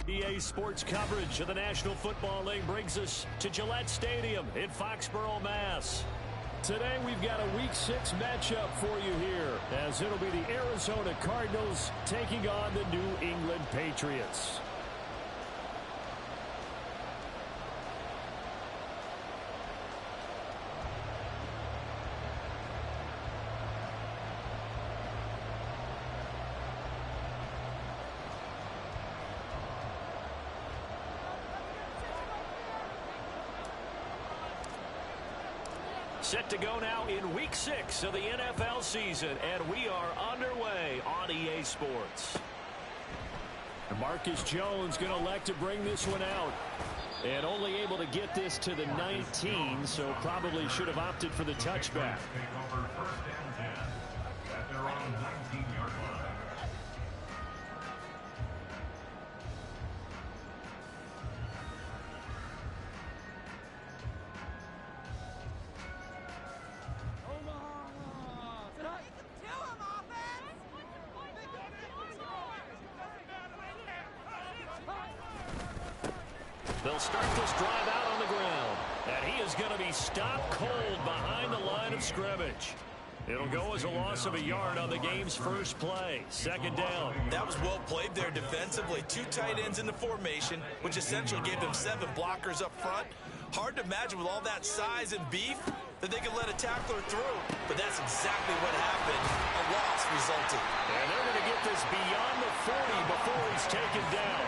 EA Sports coverage of the National Football League brings us to Gillette Stadium in Foxborough, Mass. Today we've got a Week 6 matchup for you here, as it'll be the Arizona Cardinals taking on the New England Patriots. Set to go now in Week 6 of the NFL season, and we are underway on EA Sports. Marcus Jones going to elect to bring this one out, and only able to get this to the 19, so probably should have opted for the touchback. At their own 19-yard line. They'll start this drive out on the ground, and he is going to be stopped cold behind the line of scrimmage. It'll go as a loss of a yard on the game's first play. Second down. That was well played there defensively. 2 tight ends in the formation, which essentially gave them 7 blockers up front. Hard to imagine with all that size and beef that they could let a tackler through. But that's exactly what happened. A loss resulted. And they're going to get this beyond the 40 before he's taken down.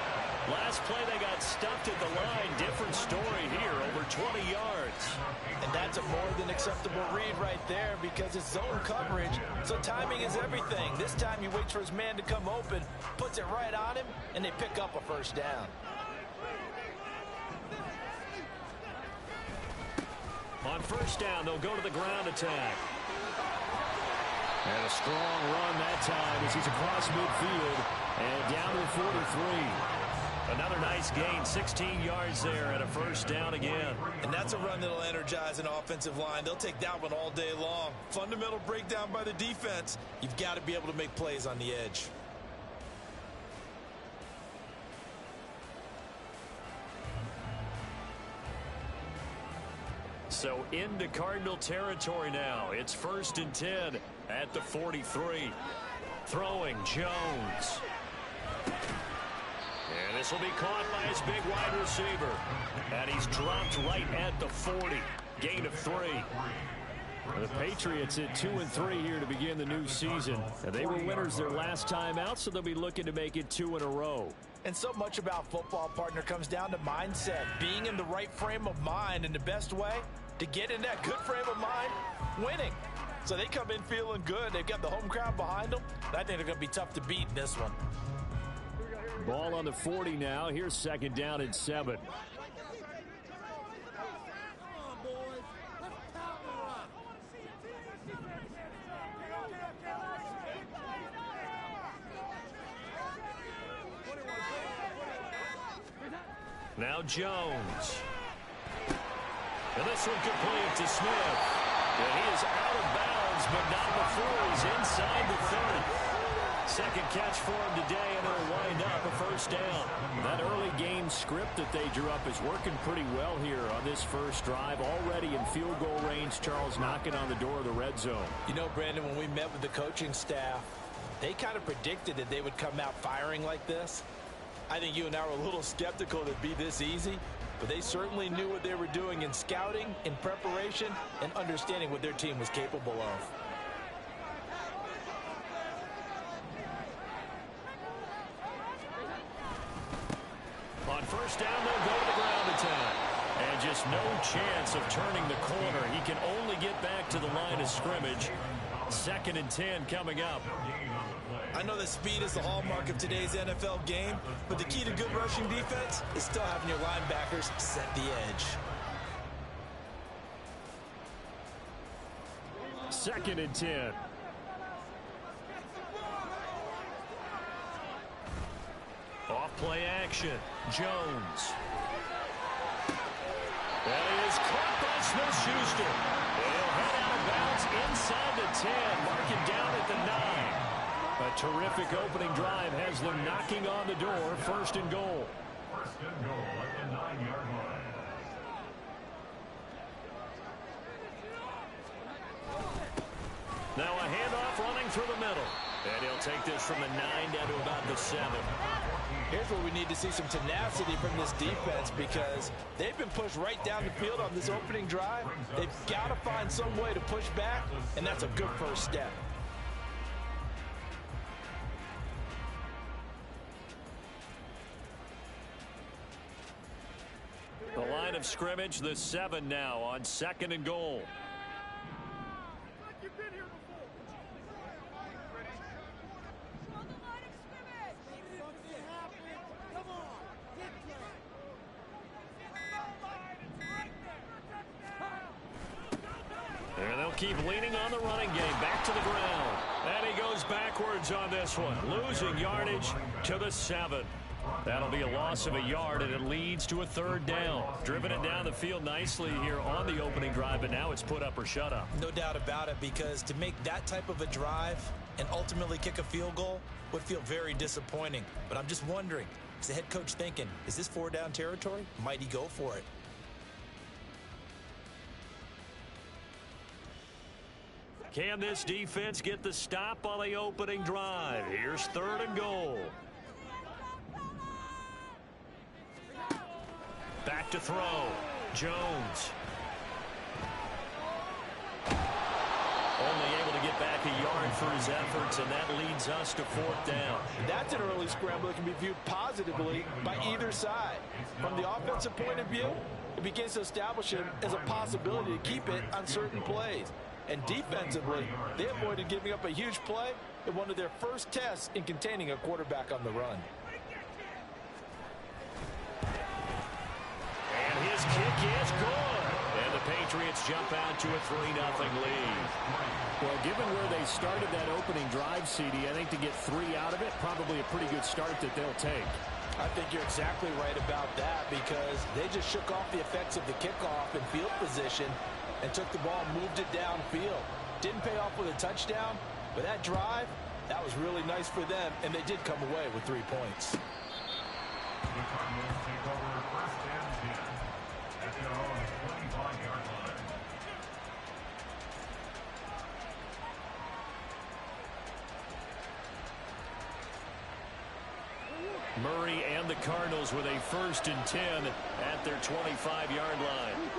Last play they got stuffed at the line. Different story here, over 20 yards. And that's a more than acceptable read right there because it's zone coverage, so timing is everything. This time he waits for his man to come open, puts it right on him, and they pick up a first down. On first down, they'll go to the ground attack. And a strong run that time as he's across midfield and down to the 43. Another nice gain, 16 yards there and a first down again. And that's a run that'll energize an offensive line. They'll take that one all day long. Fundamental breakdown by the defense. You've got to be able to make plays on the edge. So into Cardinal territory now. It's 1st and 10 at the 43. Throwing Jones. And this will be caught by his big wide receiver. And he's dropped right at the 40. Gain of 3. The Patriots at 2-3 here to begin the new season. And they were winners their last time out, so they'll be looking to make it 2 in a row. And so much about football, partner, comes down to mindset. Being in the right frame of mind, and the best way to get in that good frame of mind, winning. So they come in feeling good. They've got the home crowd behind them. I think they're going to be tough to beat in this one. Ball on the 40 now. Here's 2nd down and 7. Now Jones. And this one complete to Smith. And he is out of bounds, but not before he's inside the 30. Second catch for him today, and it'll wind up a first down. That early game script that they drew up is working pretty well here on this first drive. Already in field goal range, Charles knocking on the door of the red zone. You know, Brandon, when we met with the coaching staff, they kind of predicted that they would come out firing like this. I think you and I were a little skeptical that it'd be this easy, but they certainly knew what they were doing in scouting, in preparation, and understanding what their team was capable of. On first down, they'll go to the ground attack. And just no chance of turning the corner. He can only get back to the line of scrimmage. 2nd and 10 coming up. I know that speed is the hallmark of today's NFL game, but the key to good rushing defense is still having your linebackers set the edge. 2nd and 10. Off play action. Jones. That is caught by Smith-Schuster. He'll head out of bounds inside the 10, marking down at the 9. A terrific opening drive has them knocking on the door, 1st and goal. First and goal at the 9-yard line. Now a handoff running through the middle. And he'll take this from the 9 down to about the 7. Here's where we need to see some tenacity from this defense because they've been pushed right down the field on this opening drive. They've got to find some way to push back, and that's a good first step. The line of scrimmage, the 7 now on 2nd and goal. And they'll keep leaning on the running game. Back to the ground. And he goes backwards on this one. Losing yardage to the 7. That'll be a loss of a yard, and it leads to a 3rd down. Driven it down the field nicely here on the opening drive, but now it's put up or shut up. No doubt about it, because to make that type of a drive and ultimately kick a field goal would feel very disappointing. But I'm just wondering, is the head coach thinking, is this 4-down territory? Might he go for it? Can this defense get the stop on the opening drive? Here's 3rd and goal. Back to throw. Jones. Only able to get back a yard for his efforts, and that leads us to 4th down. That's an early scramble that can be viewed positively by either side. From the offensive point of view, it begins to establish him as a possibility to keep it on certain plays. And defensively, they avoided giving up a huge play in one of their first tests in containing a quarterback on the run. And his kick is good. And the Patriots jump out to a 3-0 lead. Well, given where they started that opening drive, CD, I think to get 3 out of it, probably a pretty good start that they'll take. I think you're exactly right about that because they just shook off the effects of the kickoff and field position and took the ball and moved it downfield. Didn't pay off with a touchdown, but that drive, that was really nice for them, and they did come away with 3 points. The Cardinals take over 1st and 10 at their own 25-yard line. Murray and the Cardinals with a 1st and 10 at their 25-yard line.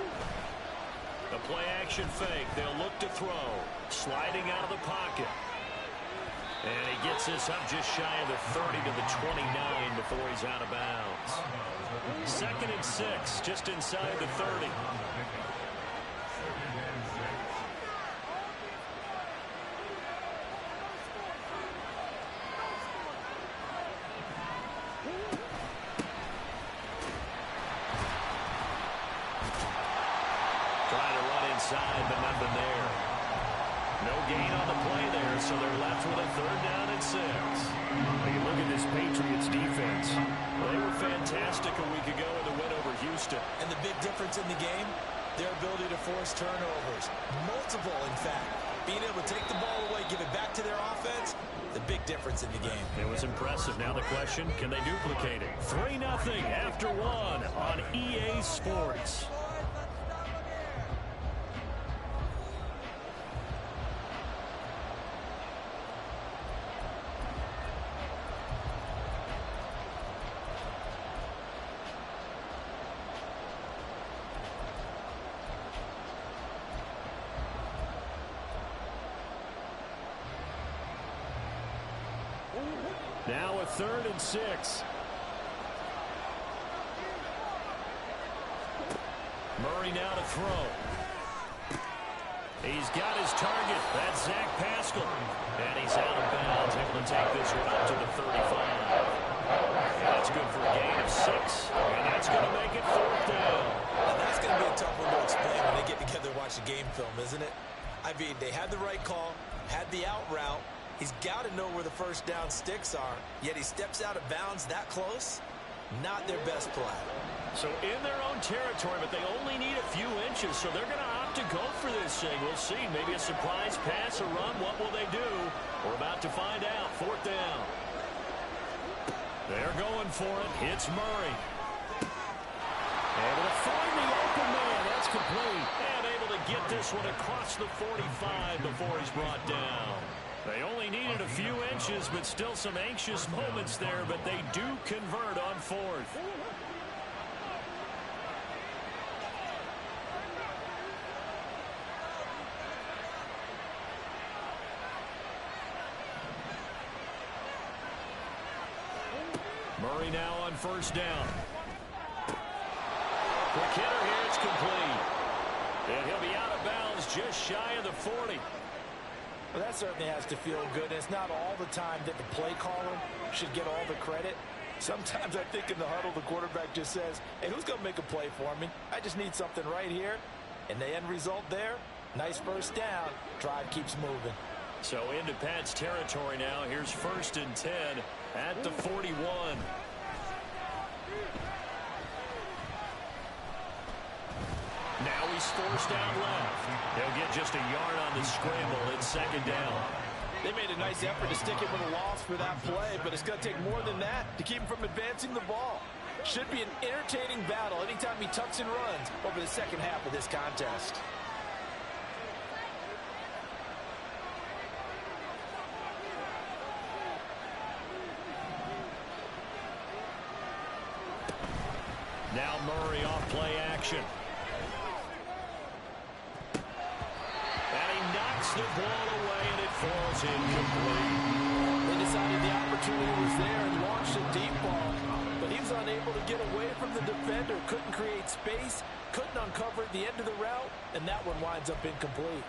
The play-action fake. They'll look to throw. Sliding out of the pocket. And he gets this up just shy of the 30 to the 29 before he's out of bounds. 2nd and 6, just inside the 30. But nothing there. No gain on the play there, so they're left with a 3rd down and 6. When you look at this Patriots defense, they were fantastic a week ago in the win over Houston. And the big difference in the game, their ability to force turnovers. Multiple, in fact. Being able to take the ball away, give it back to their offense, the big difference in the game. It was impressive. Now the question, can they duplicate it? 3-0 after 1 on EA Sports. Now a 3rd and 6. Murray now to throw. He's got his target. That's Zach Pascal. And he's out of bounds, able to take this one up to the 35. That's good for a gain of 6. And that's going to make it 4th down. Now that's going to be a tough one to explain when they get together and watch the game film, isn't it? I mean, they had the right call, had the out route. He's got to know where the 1st down sticks are, yet he steps out of bounds that close. Not their best play. So in their own territory, but they only need a few inches, so they're going to opt to go for this thing. We'll see. Maybe a surprise pass, a run. What will they do? We're about to find out. 4th down. They're going for it. It's Murray. Able to find the open man. That's complete. And able to get this one across the 45 before he's brought down. They only needed a few inches, but still some anxious moments there, but they do convert on fourth. Murray now on first down. Quick hitter here, it's complete. And he'll be out of bounds just shy of the 40. Well, that certainly has to feel good. And it's not all the time that the play caller should get all the credit. Sometimes I think in the huddle, the quarterback just says, hey, who's going to make a play for me? I just need something right here. And the end result there, nice first down. Drive keeps moving. So into Pat's territory now. Here's 1st and 10 at the 41. Now he's forced down left. He'll get just a yard on the scramble. It's 2nd down. They made a nice effort to stick him with a loss for that play, but it's going to take more than that to keep him from advancing the ball. Should be an entertaining battle anytime he tucks and runs over the second half of this contest. Now Murray off play action. And he knocks the ball away, and it falls incomplete. They decided the opportunity was there and launched a deep ball, but he was unable to get away from the defender, couldn't create space, couldn't uncover the end of the route, and that one winds up incomplete.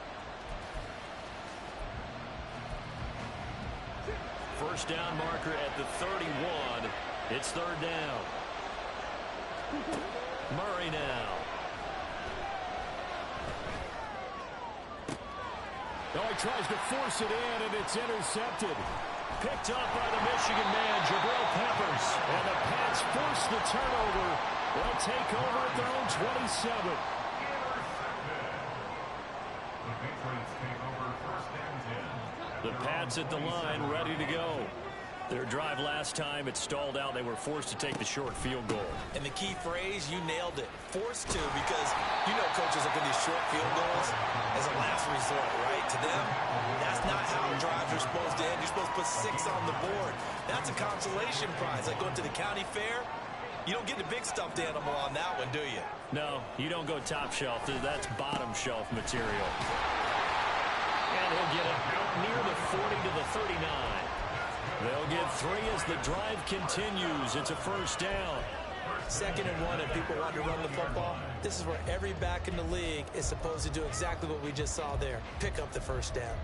First down marker at the 31. It's 3rd down. Murray now. Oh, he tries to force it in, and it's intercepted. Picked up by the Michigan man, Jabril Peppers. And the Pats force the turnover. They'll take over at their own 27. The Patriots take over 1st and 10. The Pats at the line, ready to go. Their drive last time, it stalled out. They were forced to take the short field goal. And the key phrase, you nailed it. Forced to, because you know coaches look at these short field goals as a last resort, right? To them, that's not how drives are supposed to end. You're supposed to put 6 on the board. That's a consolation prize. Like going to the county fair, you don't get the big stuffed animal on that one, do you? No, you don't go top shelf. That's bottom shelf material. And he'll get it out near the 40 to the 39. They'll get 3 as the drive continues. It's a 1st down. 2nd and 1, and people want to run the football. This is where every back in the league is supposed to do exactly what we just saw there. Pick up the 1st down.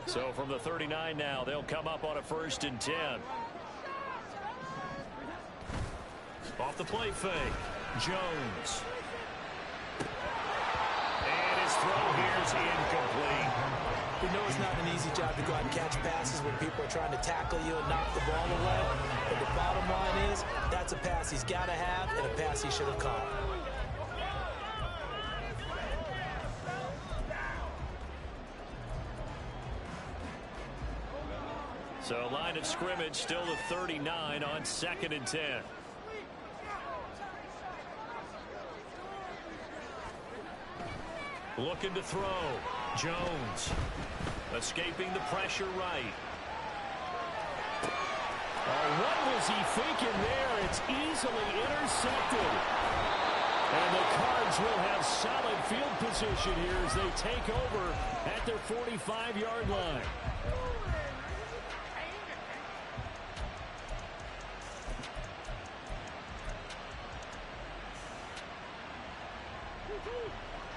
So from the 39 now, they'll come up on a 1st and 10. Off the play fake, Jones. And his throw here is incomplete. We know it's not an easy job to go out and catch passes when people are trying to tackle you and knock the ball away. But the bottom line is, that's a pass he's got to have and a pass he should have caught. So line of scrimmage still the 39 on 2nd and 10. Looking to throw. Jones. Escaping the pressure right. Oh, what was he thinking there? It's easily intercepted. And the Cards will have solid field position here as they take over at their 45-yard line.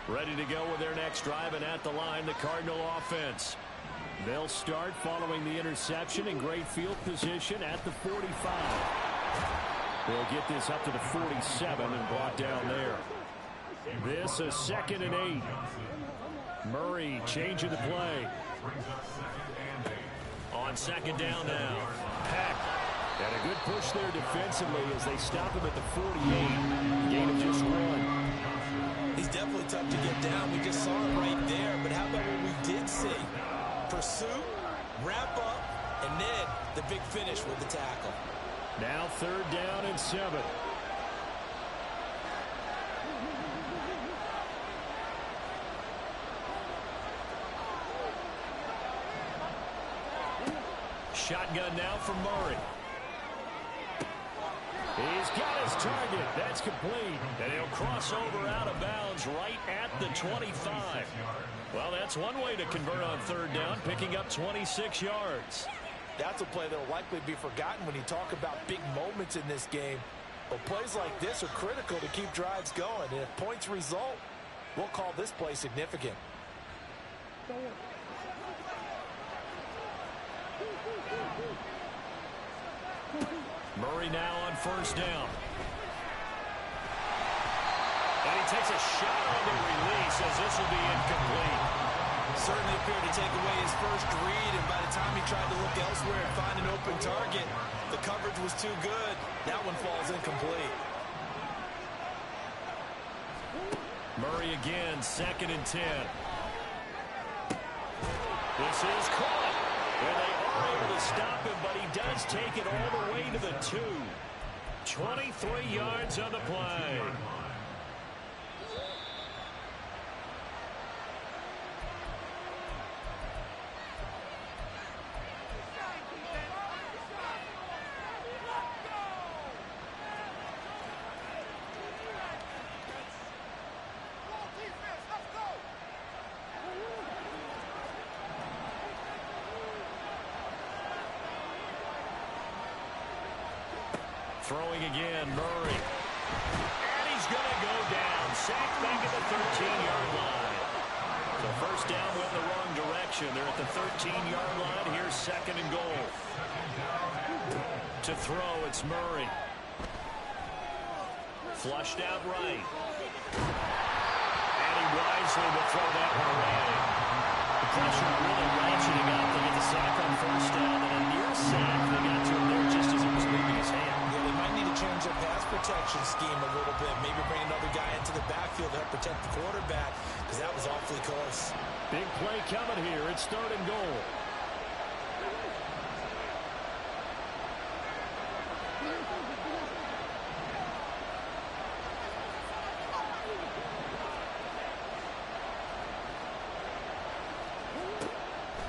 Ready to go with their next drive, and at the line, the Cardinal offense. They'll start following the interception in great field position at the 45. They'll get this up to the 47 and brought down there. This is 2nd and 8. Murray changing the play. On 2nd down now. Peck. And a good push there defensively as they stop him at the 48. Gain of just 1. He's definitely tough to get down. We just saw it right there. But how about what we did see? Pursuit, wrap up, and then the big finish with the tackle. Now 3rd down and 7. Shotgun now for Murray. He's got his target. That's complete. And he'll cross over out of bounds right at the 25. Well, that's one way to convert on 3rd down, picking up 26 yards. That's a play that will likely be forgotten when you talk about big moments in this game. But plays like this are critical to keep drives going. And if points result, we'll call this play significant. Murray now on 1st down. And he takes a shot on the release as this will be incomplete. Certainly appeared to take away his first read, and by the time he tried to look elsewhere and find an open target, the coverage was too good. That one falls incomplete. Murray again, 2nd and 10. This is caught. And they are able to stop him, but he does take it all the way to the 2. 23 yards on the play. Throwing again, Murray. And he's going to go down. Sacked back at the 13-yard line. So 1st down went in the wrong direction. They're at the 13-yard line. Here's 2nd and goal. To throw, it's Murray. Flushed out right. And he wisely will throw that one away. The pressure really ratcheting up. They get the sack on 1st down. And a near sack. They got to him there just as it was leaving his hand. Change their pass protection scheme a little bit. Maybe bring another guy into the backfield to help protect the quarterback, because that was awfully close. Big play coming here. It's 3rd and goal.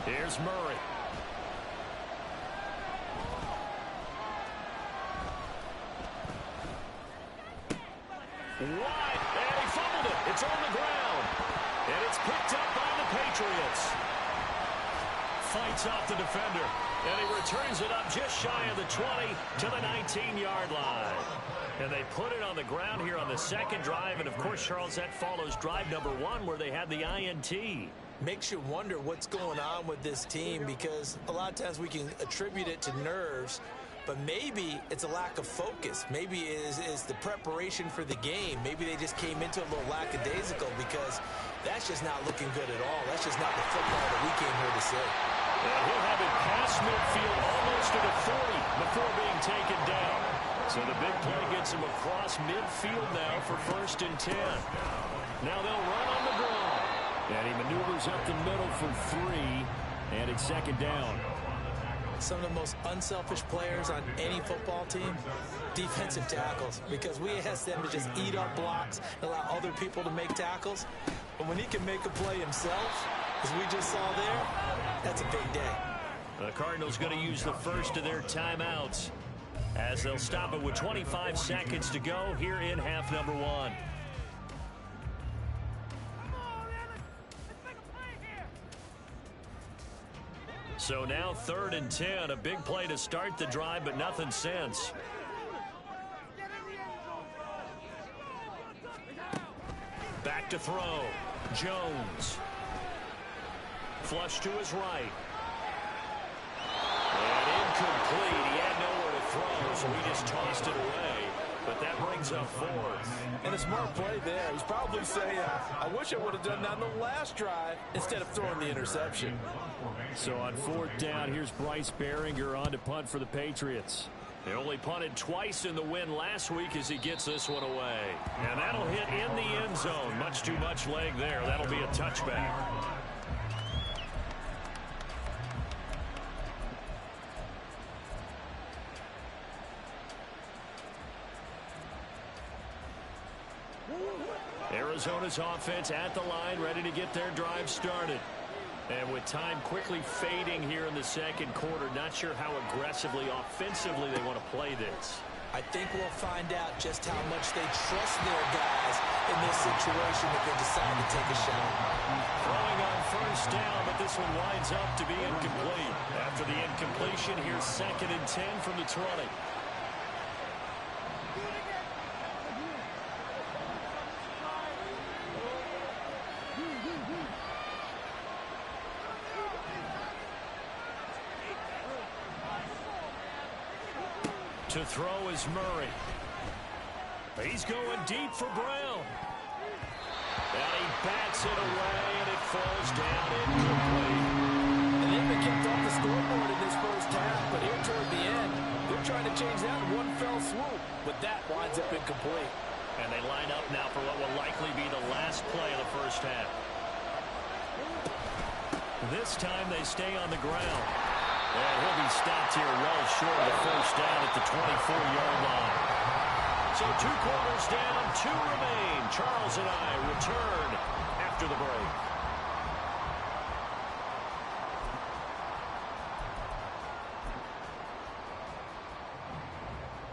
Here's Murray. Wide, and he fumbled it. It's on the ground. And it's picked up by the Patriots. Fights off the defender. And he returns it up just shy of the 20 to the 19-yard line. And they put it on the ground here on the 2nd drive. And, of course, Charles, that follows drive number 1 where they had the INT. Makes you wonder what's going on with this team, because a lot of times we can attribute it to nerves. But maybe it's a lack of focus. Maybe it is the preparation for the game. Maybe they just came into it a little lackadaisical, because that's just not looking good at all. That's just not the football that we came here to see. And he'll have it past midfield almost to the 40 before being taken down. So the big play gets him across midfield now for 1st and 10. Now they'll run on the draw. And he maneuvers up the middle for 3. And it's 2nd down. Some of the most unselfish players on any football team, defensive tackles, because we ask them to just eat up blocks and allow other people to make tackles. But when he can make a play himself, as we just saw there, that's a big day. The Cardinals going to use the first of their timeouts as they'll stop it with 25 seconds to go here in half number 1. So now 3rd and 10, a big play to start the drive, but nothing since. Back to throw. Jones. Flush to his right. And incomplete. He had nowhere to throw, so he just tossed it away. But that brings up 4th. And a smart play there. He's probably saying, I wish I would have done that on the last drive instead of throwing the interception. So on 4th down, here's Bryce Behringer on to punt for the Patriots. They only punted twice in the win last week as he gets this one away. And that'll hit in the end zone. Much too much leg there. That'll be a touchback. Arizona's offense at the line, ready to get their drive started. And with time quickly fading here in the second quarter, not sure how aggressively, offensively they want to play this. I think we'll find out just how much they trust their guys in this situation if they decide to take a shot. Throwing on first down, but this one winds up to be incomplete. After the incompletion, here's 2nd and 10 from the 20. To throw is Murray. He's going deep for Brown. And he bats it away, and it falls down incomplete. And they've been kept off the scoreboard in this first half, but here toward the end, they're trying to change that in one fell swoop. But that winds up incomplete. And they line up now for what will likely be the last play of the first half. This time they stay on the ground. And he'll be stopped here well short of the first down at the 24-yard line. So 2 quarters down, 2 remain. Charles and I return after the break.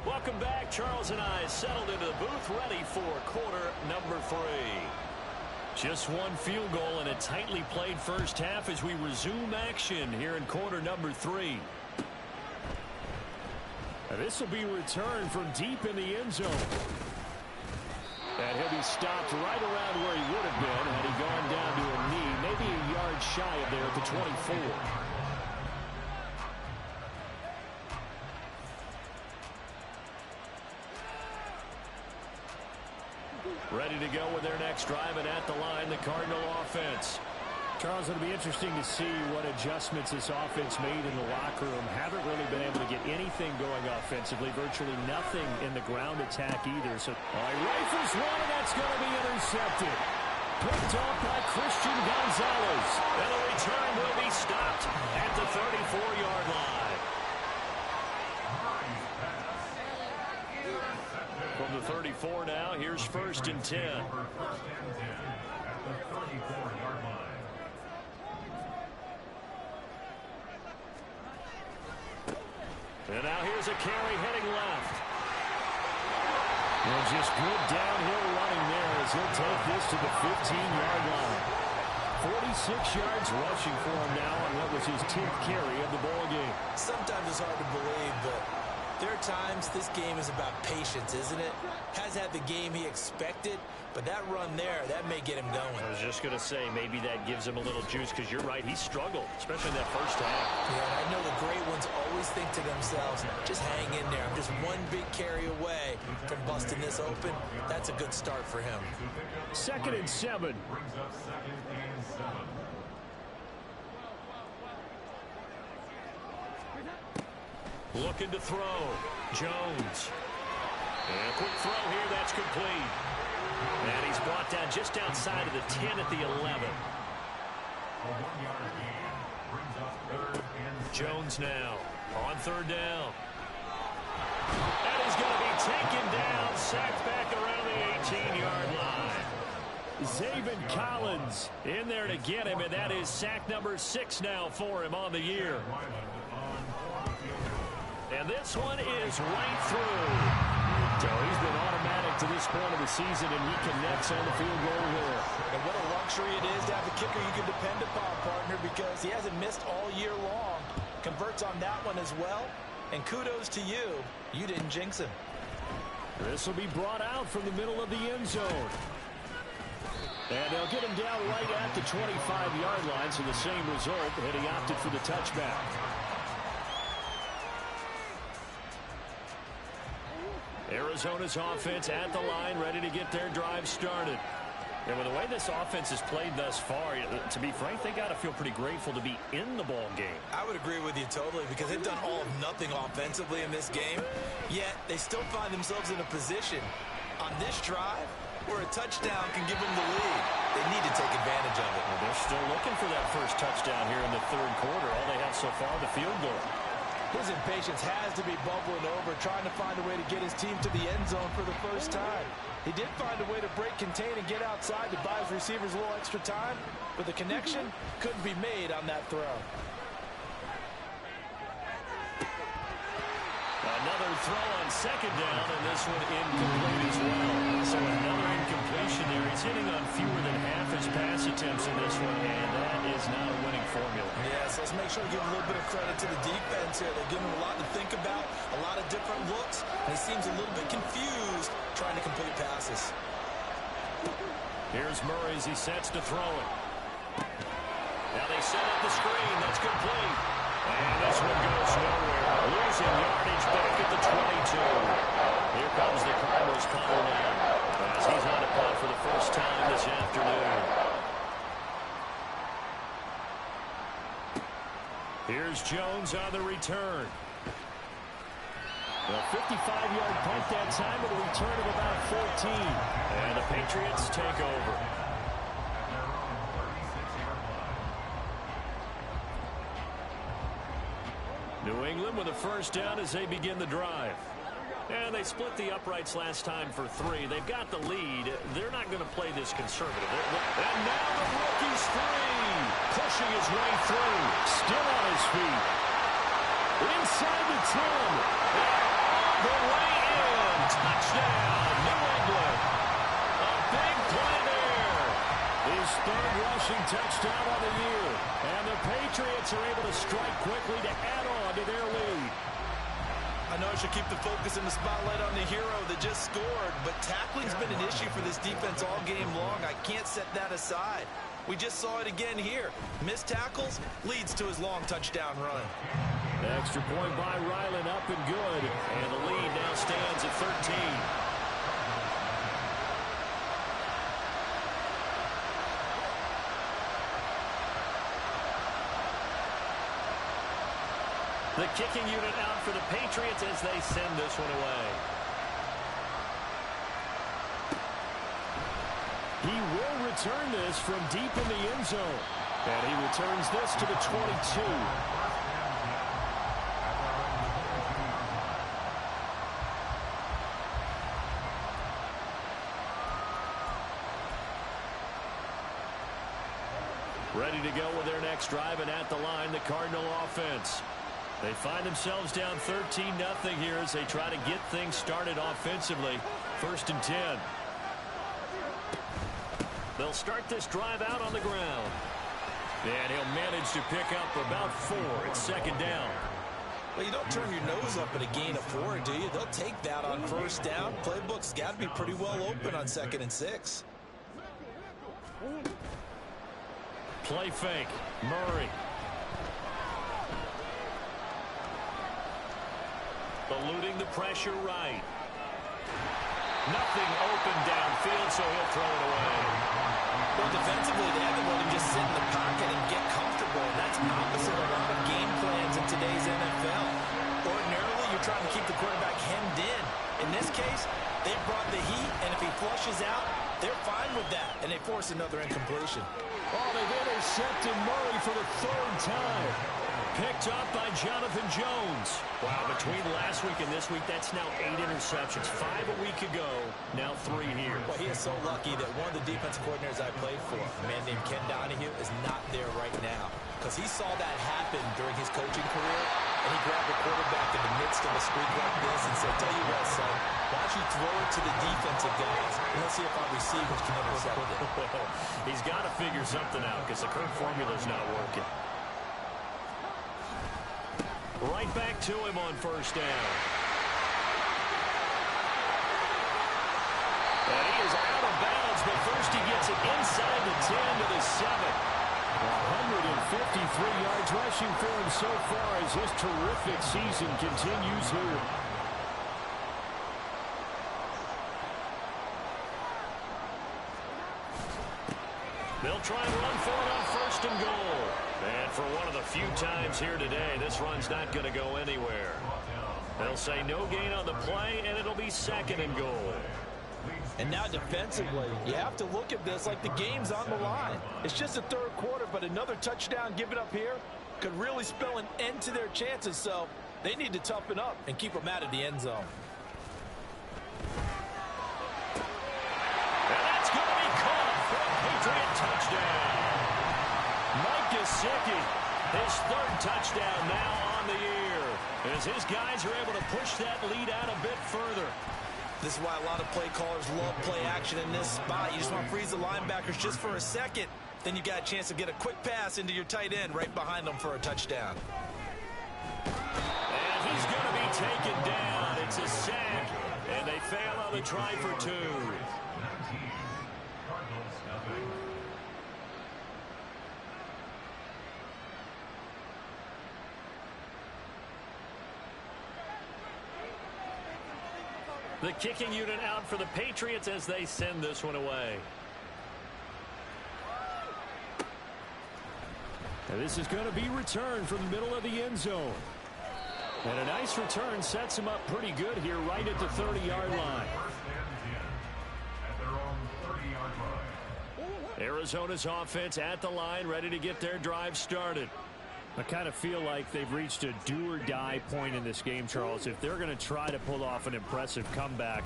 Welcome back. Charles and I settled into the booth, ready for quarter number 3. Just one field goal in a tightly played first half as we resume action here in quarter number 3. This will be returned from deep in the end zone. And he'll be stopped right around where he would have been had he gone down to a knee, maybe a yard shy of there at the 24. Ready to go with their next drive, and at the line, the Cardinal offense. Charles, it'll be interesting to see what adjustments this offense made in the locker room. Haven't really been able to get anything going offensively, virtually nothing in the ground attack either. So, rifles one, and that's going to be intercepted. Picked up by Christian Gonzalez. And the return will be stopped at the 34-yard line. From the 34 now, here's 1st and 10. And now here's a carry heading left. And just good downhill running there as he'll take this to the 15-yard line. 46 yards rushing for him now on what was his 10th carry of the ball game. Sometimes it's hard to believe, but there are times this game is about patience, isn't it? Has had the game he expected, but that run there, that may get him going. I was just going to say, maybe that gives him a little juice, because you're right, he struggled, especially in that first half. Yeah, and I know the great ones always think to themselves, just hang in there. I'm just one big carry away from busting this open. That's a good start for him. 2nd and 7. Brings up 2nd and 7. Looking to throw. Jones. And a quick throw here. That's complete. And he's brought down just outside of the 10 at the 11. A 1-yard gain brings up 3rd and 7. Jones now on 3rd down. And he's going to be taken down, sacked back around the 18-yard line. Zaven Collins in there to get him, and that is sack number 6 now for him on the year. And this one is right through. So he's been automatic to this point of the season, and he connects on the field goal here. And what a luxury it is to have a kicker you can depend upon, partner, because he hasn't missed all year long. Converts on that one as well. And kudos to you. You didn't jinx him. This will be brought out from the middle of the end zone. And they'll get him down right at the 25-yard line, so the same result, and he opted for the touchback. Arizona's offense at the line, ready to get their drive started. And with the way this offense has played thus far, to be frank, they got to feel pretty grateful to be in the ball game. I would agree with you totally because they've done all of nothing offensively in this game, yet they still find themselves in a position on this drive where a touchdown can give them the lead. They need to take advantage of it. Well, they're still looking for that first touchdown here in the third quarter. All they have so far, the field goal. His impatience has to be bubbling over, trying to find a way to get his team to the end zone for the first time. He did find a way to break, contain, and get outside to buy his receivers a little extra time, but the connection couldn't be made on that throw. Another throw on second down, and this one incomplete as well. So another incompletion there. He's hitting on fewer than half his pass attempts in this one, and that is not a winning formula. Yes, let's make sure to give a little bit of credit to the defense here. They're giving him a lot to think about, a lot of different looks, and he seems a little bit confused trying to complete passes. Here's Murray as he sets to throw it. Now they set up the screen. That's complete. And this one goes nowhere. Losing yardage back at the 22. Here comes the Cardinals punter now, as he's on a punt for the first time this afternoon. Here's Jones on the return. A 55-yard punt that time with a return of about 14. And the Patriots take over. New England with a first down as they begin the drive. And they split the uprights last time for 3. They've got the lead. They're not going to play this conservative. And now the rookie's free. Pushing his way through. Still on his feet. Inside the 10. And all the way in. Touchdown, New England. A big play there. His third rushing touchdown on the year. And the Patriots are able to strike quickly to add on to their lead. I know I should keep the focus and the spotlight on the hero that just scored, but tackling's been an issue for this defense all game long. I can't set that aside. We just saw it again here. Missed tackles leads to his long touchdown run. Extra point by Ryland, up and good. And the lead now stands at 13. The kicking unit out for the Patriots as they send this one away. He will return this from deep in the end zone. And he returns this to the 22. Ready to go with their next drive, and at the line, the Cardinal offense. They find themselves down 13-0 here as they try to get things started offensively. 1st and 10. They'll start this drive out on the ground. And he'll manage to pick up about 4. It's 2nd down. Well, you don't turn your nose up at a gain of 4, do you? They'll take that on 1st down. Playbook's got to be pretty well open on 2nd and 6. Play fake. Murray. Eluding the pressure right. Nothing open downfield, so he'll throw it away. Well, defensively, they haven't let him just sit in the pocket and get comfortable. That's opposite a lot of game plans in today's NFL. Ordinarily, you're trying to keep the quarterback hemmed in. In this case, they brought the heat, and if he flushes out, they're fine with that, and they force another incompletion. Oh, they've intercepted Murray for the 3rd time. Picked up by Jonathan Jones. Wow, between last week and this week, that's now 8 interceptions. 5 a week ago, now 3 here. Well, he is so lucky that one of the defensive coordinators I played for, a man named Ken Donahue, is not there right now. Because he saw that happen during his coaching career, and he grabbed the quarterback in the midst of a streak like this and said, tell you what, son, why don't you throw it to the defensive guys, and let's see if our receivers can intercept it. Well, he's got to figure something out because the current formula's not working. Right back to him on 1st down. And he is out of bounds, but first he gets it inside the 10 to the 7. 153 yards rushing for him so far as his terrific season continues here. They'll try and run for it on first and goal. And for one of the few times here today, this run's not going to go anywhere. They'll say no gain on the play, and it'll be second and goal. And now defensively, you have to look at this like the game's on the line. It's just the third quarter, but another touchdown given up here could really spell an end to their chances, so they need to toughen up and keep them out of the end zone. And that's going to be caught for a Patriot touchdown. Mike Gesicki, his third touchdown now on the year, as his guys are able to push that lead out a bit further. This is why a lot of play callers love play action in this spot. You just want to freeze the linebackers just for a second. Then you got a chance to get a quick pass into your tight end right behind them for a touchdown. And he's going to be taken down. It's a sack, and they fail on the try for two. The kicking unit out for the Patriots as they send this one away. And this is going to be returned from the middle of the end zone. And a nice return sets him up pretty good here right at the 30-yard line. Arizona's offense at the line, ready to get their drive started. I kind of feel like they've reached a do-or-die point in this game, Charles. If they're going to try to pull off an impressive comeback,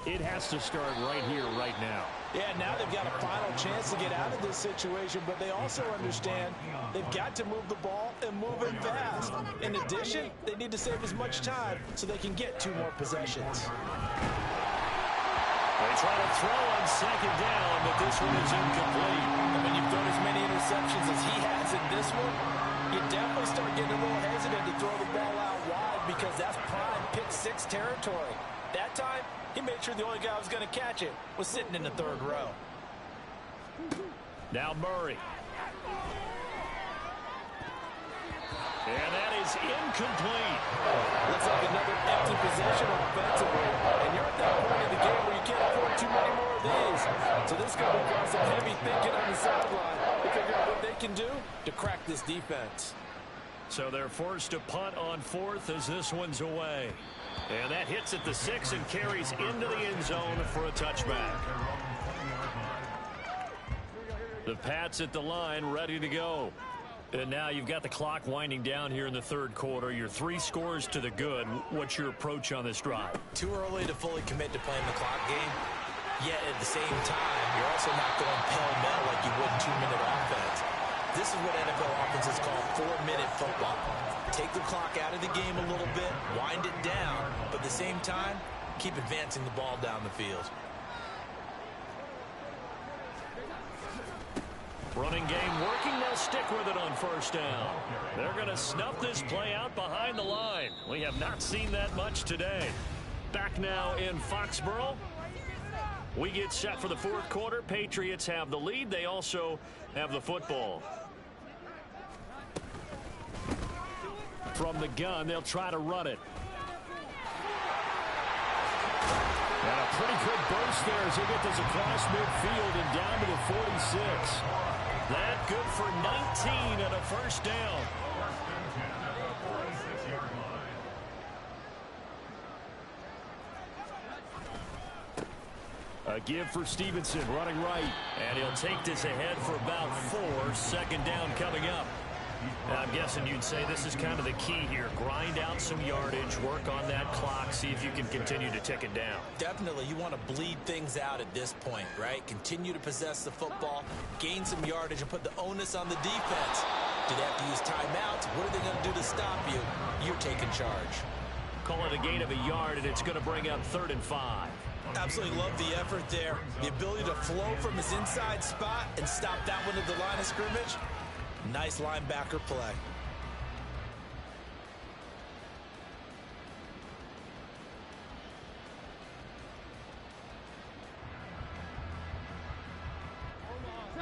it has to start right here, right now. Yeah, now they've got a final chance to get out of this situation, but they also understand they've got to move the ball and move it fast. In addition, they need to save as much time so they can get 2 more possessions. They try to throw on second down, but this one is incomplete. And when you've thrown as many interceptions as he has in this one, you definitely start getting a little hesitant to throw the ball out wide because that's prime pick-6 territory. That time, he made sure the only guy who was going to catch it was sitting in the third row. Now Murray. And that is incomplete. Looks like another empty possession offensively. And you're at that point in the game where you can't afford too many more of these. So this is going to require some heavy thinking on the sideline to figure out what they can do to crack this defense. So they're forced to punt on fourth as this one's away. And that hits at the 6 and carries into the end zone for a touchback. The Pats at the line ready to go. And now you've got the clock winding down here in the third quarter. You're 3 scores to the good. What's your approach on this drive? Too early to fully commit to playing the clock game. Yet at the same time, you're also not going pell-mell like you would in 2-minute offense. This is what NFL offenses call 4-minute football. Take the clock out of the game a little bit, wind it down, but at the same time, keep advancing the ball down the field. Running game working. They'll stick with it on first down. They're going to snuff this play out behind the line. We have not seen that much today. Back now in Foxborough. We get set for the fourth quarter. Patriots have the lead. They also have the football. From the gun, they'll try to run it. And a pretty good burst there as they get this across midfield and down to the 46. That good for 19 and a first down. A give for Stevenson, running right. And he'll take this ahead for about 4. Second down coming up. And I'm guessing you'd say this is kind of the key here. Grind out some yardage, work on that clock, see if you can continue to tick it down. Definitely, you want to bleed things out at this point, right? Continue to possess the football, gain some yardage, and put the onus on the defense. Do they have to use timeouts? What are they going to do to stop you? You're taking charge. Call it a gain of a yard, and it's going to bring up 3rd and 5. Absolutely love the effort there. The ability to flow from his inside spot and stop that one at the line of scrimmage. Nice linebacker play.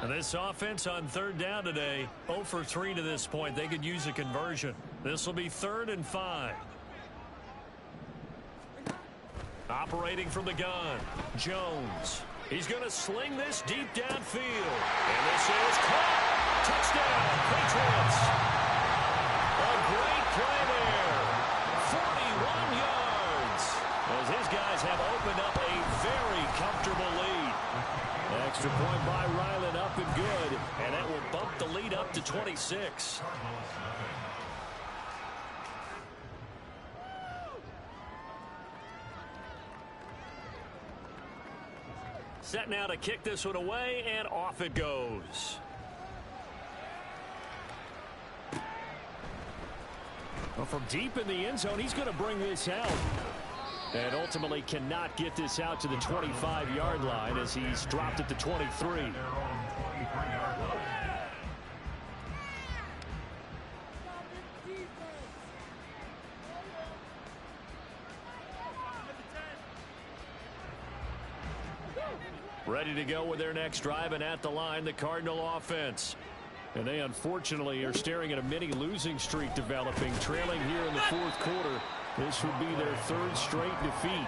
And this offense on 3rd down today, 0 for 3 to this point. They could use a conversion. This will be 3rd and 5. Operating from the gun, Jones. He's going to sling this deep downfield. And this is caught. Touchdown, Patriots. A great play there. 41 yards. As his guys have opened up a very comfortable lead. Extra point by Ryland, up and good. And that will bump the lead up to 26. Set now to kick this one away, and off it goes. Well, from deep in the end zone, he's going to bring this out. And ultimately cannot get this out to the 25-yard line as he's dropped it to 23. Ready to go with their next drive, and at the line, the Cardinal offense. And they unfortunately are staring at a mini losing streak developing, trailing here in the fourth quarter. This would be their third straight defeat.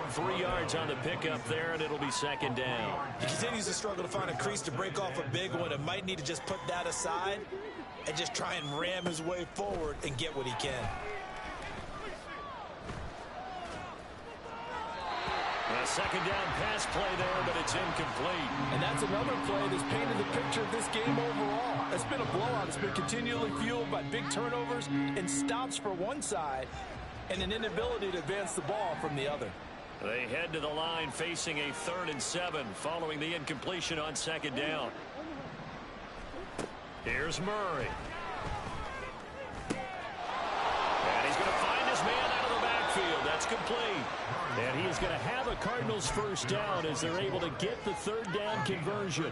3 yards on the pickup there, and it'll be second down. He continues to struggle to find a crease to break off a big one, and might need to just put that aside and just try and ram his way forward and get what he can. A second down pass play there, but it's incomplete. And that's another play that's painted the picture of this game overall. It's been a blowout. It's been continually fueled by big turnovers and stops for one side and an inability to advance the ball from the other. They head to the line facing a 3rd and 7 following the incompletion on second down. Here's Murray. And he's going to find his man out of the backfield. That's complete. And he is going to have a Cardinals first down as they're able to get the 3rd down conversion.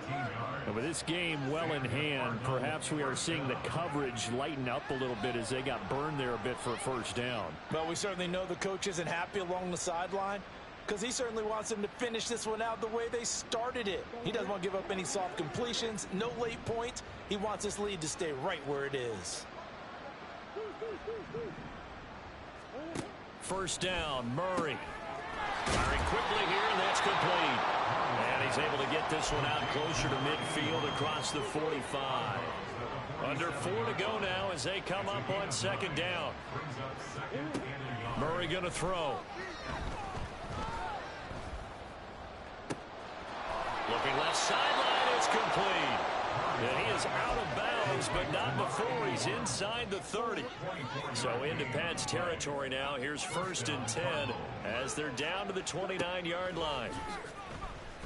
And with this game well in hand, perhaps we are seeing the coverage lighten up a little bit as they got burned there a bit for a first down. But we certainly know the coach isn't happy along the sideline because he certainly wants them to finish this one out the way they started it. He doesn't want to give up any soft completions, no late points. He wants this lead to stay right where it is. First down, Murray. Firing quickly here, and that's complete. And he's able to get this one out closer to midfield across the 45. Under 4 to go now as they come up on second down. Murray going to throw. Looking left sideline, it's complete. And he is out of bounds, but not before he's inside the 30. So into Pat's territory now. Here's 1st and 10 as they're down to the 29-yard line.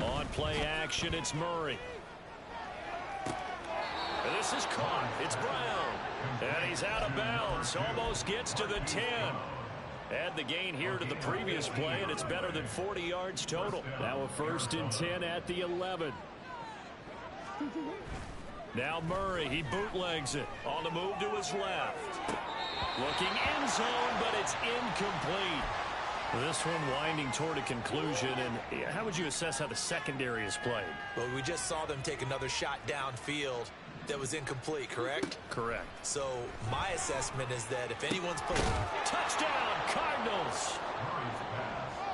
On play action, it's Murray. And this is caught. It's Brown. And he's out of bounds. Almost gets to the 10. Add the gain here to the previous play, and it's better than 40 yards total. Now a 1st and 10 at the 11. Now Murray, he bootlegs it. On the move to his left. Looking end zone, but it's incomplete. This one winding toward a conclusion, and how would you assess how the secondary has played? Well, we just saw them take another shot downfield that was incomplete, correct? Correct. So my assessment is that if anyone's playing... Touchdown, Cardinals!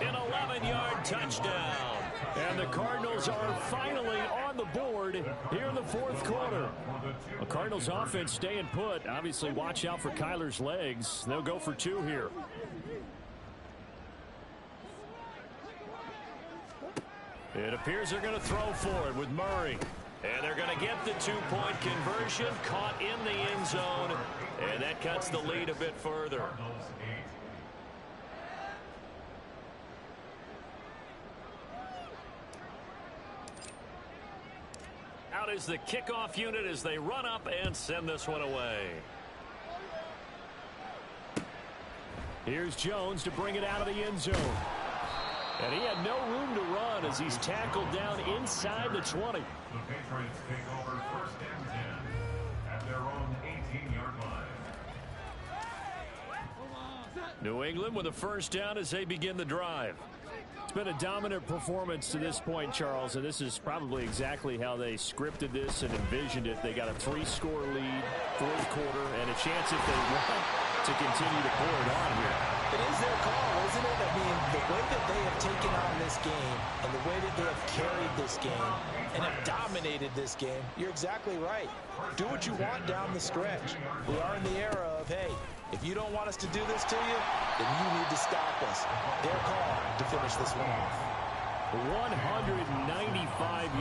An 11-yard touchdown. And the Cardinals are finally on the board here in the fourth quarter. The Cardinals offense staying put. Obviously, watch out for Kyler's legs. They'll go for 2 here. It appears they're going to throw for it with Murray. And they're going to get the 2-point conversion, caught in the end zone. And that cuts the lead a bit further. Out is the kickoff unit as they run up and send this one away. Here's Jones to bring it out of the end zone. And he had no room to run as he's tackled down inside the 20. The Patriots take over 1st and 10 at their own 18-yard line. New England with a first down as they begin the drive. It's been a dominant performance to this point, Charles, and this is probably exactly how they scripted this and envisioned it. They got a 3-score lead, fourth quarter, and a chance if they want to continue to pour it on here. It is their call, isn't it? I mean, the way that they have taken on this game and the way that they have carried this game and have dominated this game, you're exactly right. Do what you want down the stretch. We are in the era of, hey, if you don't want us to do this to you, then you need to stop us. Their call to finish this one off. 195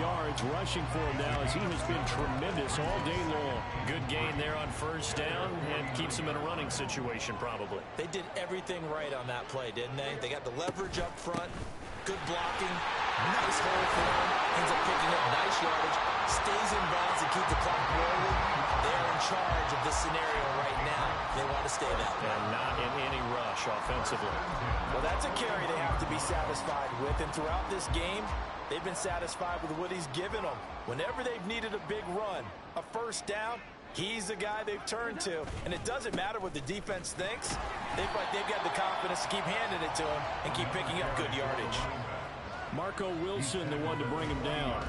yards rushing for him now as he has been tremendous all day long. Good gain there on first down and keeps him in a running situation probably. They did everything right on that play, didn't they? They got the leverage up front, good blocking, nice hole for him, ends up picking up nice yardage, stays in bounds and keep the clock rolling. They're in charge of this scenario right now. They want to stay that way. And not in any rush offensively. Well, that's a carry they have to be satisfied with, and throughout this game, they've been satisfied with what he's given them. Whenever they've needed a big run, a first down, he's the guy they've turned to. And it doesn't matter what the defense thinks. They've got the confidence to keep handing it to him and keep picking up good yardage. Marco Wilson, the one to bring him down.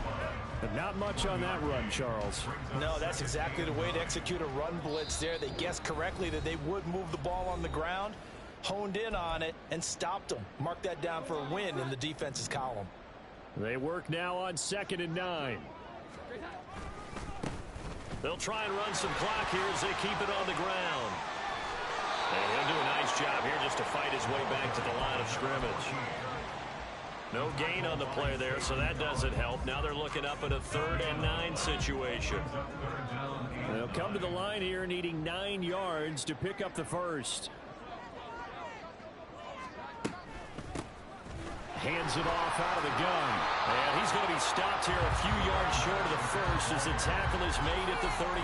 But not much on that run, Charles. No, that's exactly the way to execute a run blitz there. They guessed correctly that they would move the ball on the ground, honed in on it, and stopped them. Mark that down for a win in the defense's column. They work now on 2nd and 9. They'll try and run some clock here as they keep it on the ground. And he'll do a nice job here just to fight his way back to the line of scrimmage. No gain on the play there, so that doesn't help. Now they're looking up at a 3rd and 9 situation. They'll come to the line here needing 9 yards to pick up the first. Hands it off out of the gun. And he's going to be stopped here a few yards short of the first as the tackle is made at the 33.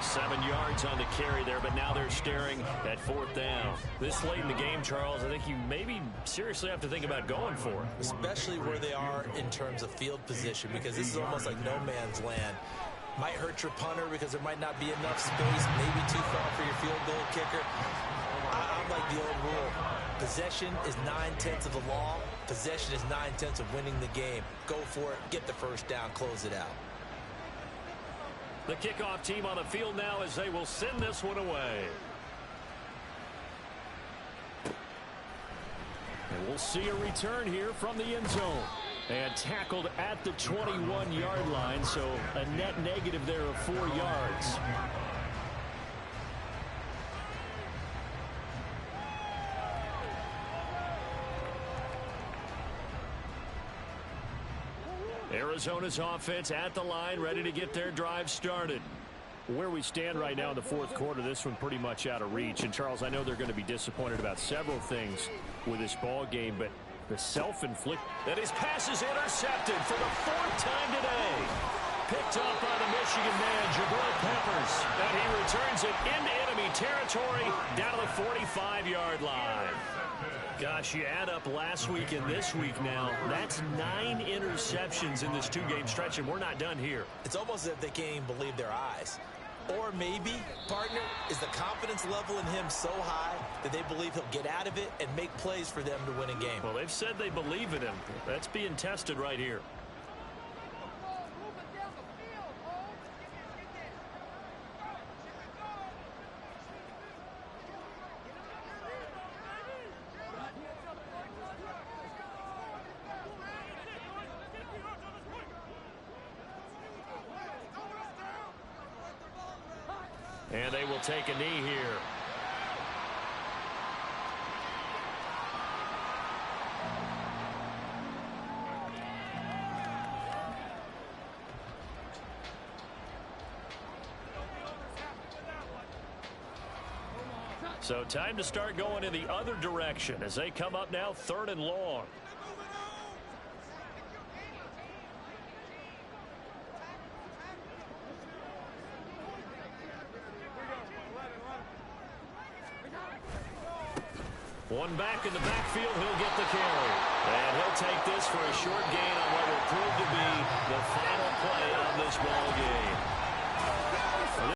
7 yards on the carry there, but now they're staring at 4th down. This late in the game, Charles, I think you maybe seriously have to think about going for it. Especially where they are in terms of field position, because this is almost like no man's land. Might hurt your punter because there might not be enough space, maybe too far for your field goal kicker. I'm like the old rule. Possession is 9/10 of the law. Possession is 9/10 of winning the game. Go for it, get the first down, close it out. The kickoff team on the field now as they will send this one away. And we'll see a return here from the end zone. And tackled at the 21-yard line, so a net negative there of 4 yards. Arizona's offense at the line, ready to get their drive started. Where we stand right now in the 4th quarter, this one pretty much out of reach. And, Charles, I know they're going to be disappointed about several things with this ball game, but the self-inflict. That his pass is intercepted for the 4th time today. Picked up by the Michigan man, Jabril Peppers. And he returns it into enemy territory down to the 45-yard line. Gosh, you add up last week and this week now, that's 9 interceptions in this 2-game stretch, and we're not done here. It's almost as if they can't even believe their eyes. Or maybe, partner, is the confidence level in him so high that they believe he'll get out of it and make plays for them to win a game. Well, they've said they believe in him. That's being tested right here. And they will take a knee here. So time to start going in the other direction as they come up now 3rd and long. One back in the backfield, he'll get the carry. And he'll take this for a short gain on what will prove to be the final play on this ball game.